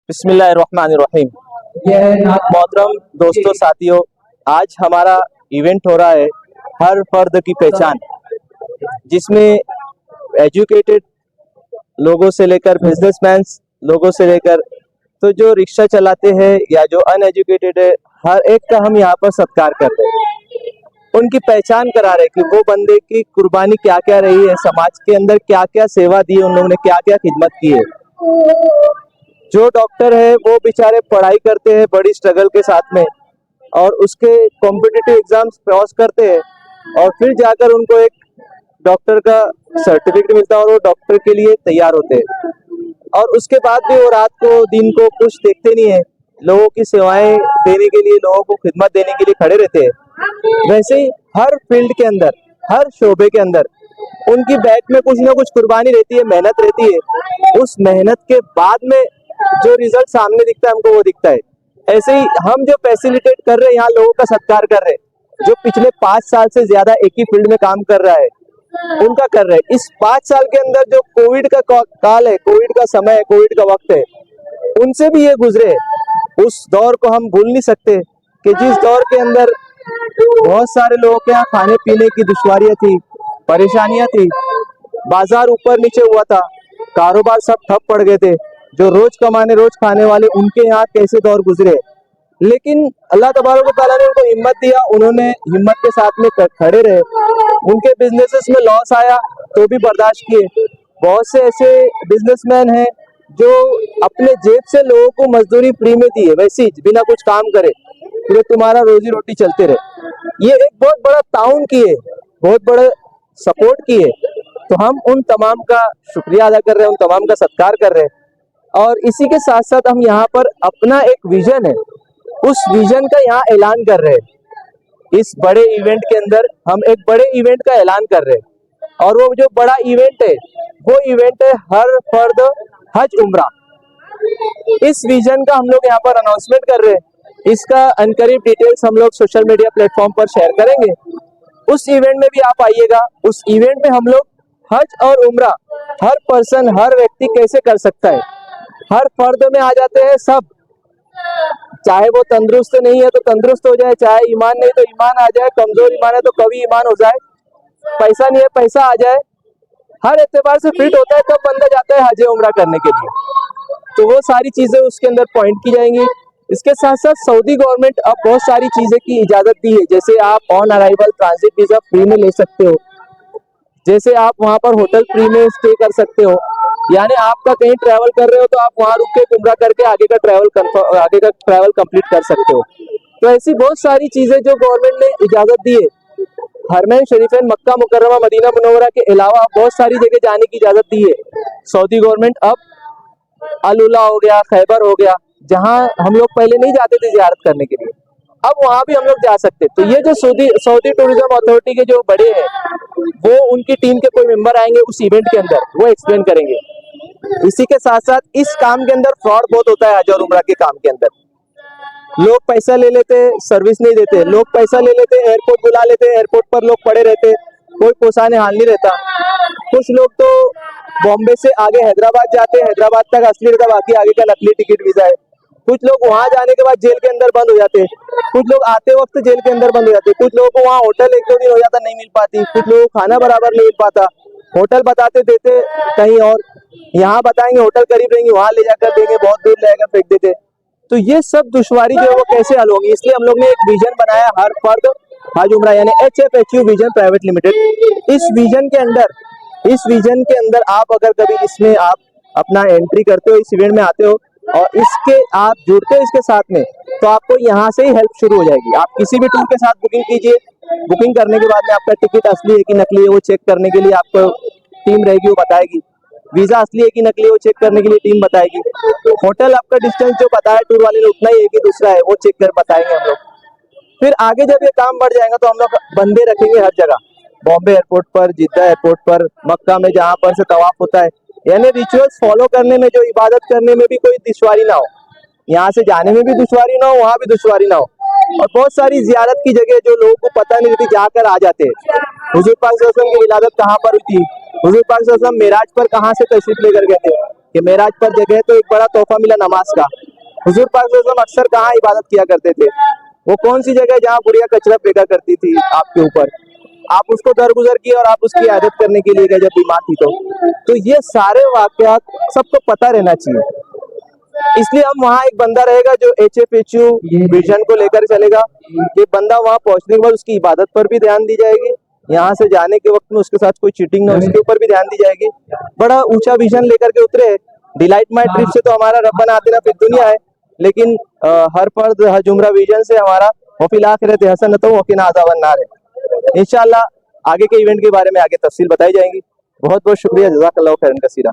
बिस्मिल्लाहिर्रहमानिर्रहीम। मोहतरम दोस्तों, साथियों, आज हमारा इवेंट हो रहा है हर फर्द की पहचान, जिसमें एजुकेटेड लोगों से लेकर बिजनेसमैन लोगों से लेकर तो जो रिक्शा चलाते हैं या जो अनएजुकेटेड है, हर एक का हम यहाँ पर सत्कार कर रहे हैं। उनकी पहचान करा रहे कि वो बंदे की कुर्बानी क्या क्या रही है, समाज के अंदर क्या क्या सेवा दी है, उन लोगों ने क्या क्या खिदमत की है। जो डॉक्टर है वो बेचारे पढ़ाई करते हैं बड़ी स्ट्रगल के साथ में, और उसके कॉम्पिटिटिव एग्जाम्स क्रॉस करते हैं और फिर जाकर उनको एक डॉक्टर का सर्टिफिकेट मिलता है और वो डॉक्टर के लिए तैयार होते हैं। और उसके बाद भी वो रात को दिन को कुछ देखते नहीं है, लोगों की सेवाएं देने के लिए, लोगों को खिदमत देने के लिए खड़े रहते हैं। वैसे ही हर फील्ड के अंदर, हर शोबे के अंदर उनकी बैक में कुछ ना कुछ कुर्बानी रहती है, मेहनत रहती है। उस मेहनत के बाद में जो रिजल्ट सामने दिखता है, हमको वो दिखता है। ऐसे ही हम जो फैसिलिटेट कर रहे हैं, यहाँ लोगों का सत्कार कर रहे हैं, जो पिछले 5 साल से ज्यादा एक ही फील्ड में काम कर रहा है, उनका कर रहे हैं। इस 5 साल के अंदर जो कोविड का काल है, कोविड का समय है, कोविड का वक्त है, उनसे भी ये गुजरे। उस दौर को हम भूल नहीं सकते कि जिस दौर के अंदर बहुत सारे लोगों के यहाँ खाने पीने की दुश्वारियां थी, परेशानियां थी, बाजार ऊपर नीचे हुआ था, कारोबार सब ठप पड़ गए थे। जो रोज कमाने रोज खाने वाले, उनके यहाँ कैसे दौर गुजरे, लेकिन अल्लाह तबारक व तआला ने उनको हिम्मत दिया, उन्होंने हिम्मत के साथ में खड़े रहे। उनके बिजनेसेस में लॉस आया तो भी बर्दाश्त किए। बहुत से ऐसे बिजनेसमैन हैं जो अपने जेब से लोगों को मजदूरी फ्री में दी है, वैसे ही बिना कुछ काम करे, फिर तुम्हारा रोजी रोटी चलते रहे। ये एक बहुत बड़ा ताउन किए, बहुत बड़ा सपोर्ट किए। तो हम उन तमाम का शुक्रिया अदा कर रहे हैं, उन तमाम का सत्कार कर रहे हैं। और इसी के साथ साथ हम यहाँ पर अपना एक विजन है, उस विजन का यहाँ ऐलान कर रहे हैं। इस बड़े इवेंट के अंदर हम एक बड़े इवेंट का ऐलान कर रहे हैं, और वो जो बड़ा इवेंट है, वो इवेंट है हर फर्द हज उम्रा। इस विजन का हम लोग यहाँ पर अनाउंसमेंट कर रहे हैं। इसका अनकरीब डिटेल्स हम लोग सोशल मीडिया प्लेटफॉर्म पर शेयर करेंगे। उस इवेंट में भी आप आइएगा। उस इवेंट में हम लोग हज और उम्रा हर पर्सन, हर व्यक्ति कैसे कर सकता है, हर फर्द में आ जाते हैं सब। चाहे वो तंदुरुस्त नहीं है तो तंदुरुस्त हो जाए, चाहे ईमान नहीं तो ईमान आ जाए, कमजोर ईमान है तो कभी ईमान हो जाए, पैसा नहीं है पैसा आ जाए, हर एतबार से फिट होता है, तब बंदा जाता है हज उम्रा करने के लिए। तो वो सारी चीजें उसके अंदर पॉइंट की जाएंगी। इसके साथ साथ सऊदी गवर्नमेंट अब बहुत सारी चीजें की इजाजत दी है, जैसे आप on arrival transit visa free में ले सकते हो, जैसे आप वहाँ पर होटल फ्री में स्टे कर सकते हो, यानी आपका कहीं ट्रैवल कर रहे हो तो आप वहाँ रुक के उम्रा करके आगे का ट्रैवल कंप्लीट कर सकते हो। तो ऐसी बहुत सारी चीजें जो गवर्नमेंट ने इजाजत दी है। हरमैन शरीफैन मक्का मुकर्रमा मदीना मुनव्वरा के अलावा बहुत सारी जगह जाने की इजाजत दी है सऊदी गवर्नमेंट। अब अल उला हो गया, खैबर हो गया, जहाँ हम लोग पहले नहीं जाते थे जियारत करने के लिए, अब वहाँ भी हम लोग जा सकते। तो ये जो सऊदी टूरिज्म अथॉरिटी के जो बड़े हैं, वो उनकी टीम के कोई मेंबर आएंगे उस इवेंट के अंदर, वो एक्सप्लेन करेंगे। इसी के साथ साथ इस काम के अंदर फ्रॉड बहुत होता है। हज और उम्रा के काम के अंदर लोग पैसा ले लेते, सर्विस नहीं देते, लोग पैसा ले लेते, एयरपोर्ट बुला लेते, एयरपोर्ट पर लोग पड़े रहते, कोई पोसाने हाल नहीं रहता। कुछ लोग तो बॉम्बे से आगे हैदराबाद जाते हैं, हैदराबाद तक असली रहता, बाकी आगे का नकली टिकट वीजा है। कुछ लोग वहां जाने के बाद जेल के अंदर बंद हो जाते हैं, कुछ लोग आते वक्त जेल के अंदर बंद हो जाते हैं, कुछ लोगों को वहाँ होटल 1-2 दिन हो जाता नहीं मिल पाती, कुछ लोगों को खाना बराबर नहीं मिल पाता, होटल बताते देते कहीं और, यहाँ बताएंगे होटल करीब रहेंगे, वहां ले जाकर देंगे, बहुत दूर ले जाकर फेंक देते। तो ये सब दुश्वारी जो है वो कैसे हल होगी, इसलिए हम लोग ने एक विजन बनाया, हर फर्द हज उम्रा, यानी HFHU विजन प्राइवेट लिमिटेड। इस विजन के अंदर आप अगर कभी इसमें आप अपना एंट्री करते हो, इस इवेंट में आते हो और इसके आप जुड़ते हो इसके साथ में, तो आपको यहाँ से ही हेल्प शुरू हो जाएगी। आप किसी भी टूर के साथ बुकिंग कीजिए, बुकिंग करने के बाद में आपका टिकट असली है कि नकली है वो चेक करने के लिए आपको टीम रहेगी, वो बताएगी। वीजा असली है कि नकली है वो चेक करने के लिए टीम बताएगी। होटल आपका डिस्टेंस जो बताया टूर वाले ने उतना ही है कि दूसरा है वो चेक कर बताएंगे हम लोग। फिर आगे जब ये काम बढ़ जाएगा तो हम लोग बंदे रखेंगे हर जगह, बॉम्बे एयरपोर्ट पर, जिद्दा एयरपोर्ट पर, मक्का में जहाँ पर से तवाफ होता है, यानी रिचुअल्स फॉलो करने में, जो इबादत करने में भी कोई दुश्वारी ना हो, यहाँ से जाने में भी दुश्वारी ना हो, वहाँ भी दुश्वारी ना हो। और बहुत सारी जियारत की जगह जो लोगों को पता नहीं रहती जाकर आ जाते हैं। हुजूर पाक सल्लल्लाहु अलैहि वसल्लम की विलादत कहाँ पर हुई थी, हुजूर पाक सल्लल्लाहु अलैहि वसल्लम मेराज पर कहाँ से तशरीफ लेकर गए थे, कि मेराज पर जगह तो एक बड़ा तोहफा मिला नमाज का। हुजूर पाक सल्लल्लाहु अलैहि वसल्लम अक्सर कहाँ इबादत किया करते थे, वो कौन सी जगह जहाँ बुढ़िया कचरा फेंका करती थी आपके ऊपर, आप उसको दरगुजर किए और आप उसकी आदत करने के लिए गए जब बीमार थी। तो ये सारे वाकयात सबको पता रहना चाहिए। इसलिए हम वहाँ एक बंदा रहेगा जो HFHU विजन को लेकर चलेगा। ये बंदा वहाँ पहुंचने के बाद उसकी इबादत पर भी ध्यान दी जाएगी, यहाँ से जाने के वक्त में उसके साथ कोई चीटिंग ना, उसके ऊपर भी ध्यान दी जाएगी। बड़ा ऊंचा विजन लेकर के उतरे। डिलाइट माई ट्रिप से तो हमारा रब्बना आतिना फिद दुनिया है, लेकिन हर फर्द हर जुमरा विजन से हमारा वफिल आखिरत हसनतुन व क़िना अज़ाबन नार है। इंशाल्लाह आगे के इवेंट के बारे में आगे तफसील बताई जाएंगी। बहुत बहुत शुक्रिया, जज़ाकल्लाहु खैरन कसीरा।